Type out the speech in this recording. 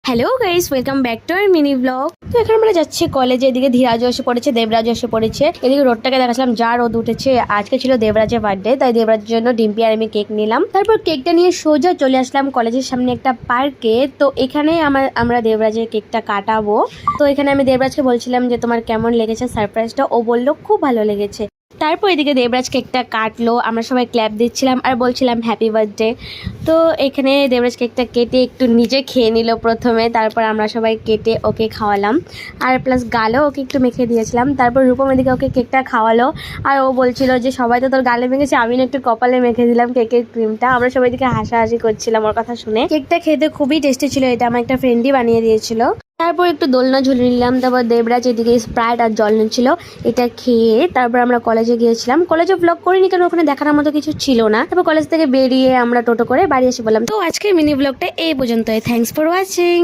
Hello guys, welcome back to our mini blog. তো এখন আমরা যাচ্ছি কলেজে। এদিকে ধীরাজও এসে পড়েছে, দেবরাজও এসে পড়েছে। এদিকে রোডটাকে দেখাচ্ছিলাম, যা রোদ উঠেছে। আজকে ছিল দেবরাজের বার্থডে, তাই দেবরাজের জন্য ডিম্পি আর আমি কেক নিলাম। তারপর কেকটা নিয়ে সোজা চলে আসলাম কলেজের সামনে একটা পার্কে। তো এখানে আমরা দেবরাজের কেকটা কাটাবো। তো এখানে আমি দেবরাজকে বলছিলাম যে তোমার কেমন লেগেছে সারপ্রাইজটা। ও বললো খুব ভালো লেগেছে। তারপর এদিকে দেবরাজ কেকটা কাটলো, আমরা সবাই ক্ল্যাপ দিচ্ছিলাম আর বলছিলাম হ্যাপি বার্থডে। তো এখানে দেবরাজ কেকটা কেটে একটু নিজে খেয়ে নিল প্রথমে, তারপর আমরা সবাই কেটে ওকে খাওয়ালাম আর প্লাস গালেও ওকে একটু মেখে দিয়েছিলাম। তারপর রূপম এদিকে ওকে কেকটা খাওয়ালো আর ও বলছিল যে সবাই তো তোর গালে মেখেছে, আমি না একটু কপালে মেখে দিলাম কেকের ক্রিমটা। আমরা সবাই দিকে হাসাহাসি করছিলাম ওর কথা শুনে। কেকটা খেতে খুবই টেস্টি ছিল, এটা আমার একটা ফ্রেন্ডই বানিয়ে দিয়েছিল। তারপর একটু দোলনা ঝুলে নিলাম। তারপর দেবরাজ এদিকে স্প্রাইট আর জল নিচ্ছিল, এটা খেয়ে তারপর আমরা কলেজে গিয়েছিলাম। কলেজে ব্লগ করিনি কারণ ওখানে দেখার মতো কিছু ছিল না। তারপর কলেজ থেকে বেরিয়ে আমরা টোটো করে বাড়ি এসে বললাম। তো আজকের মিনি ব্লগটা এই পর্যন্তই। Thanks for watching.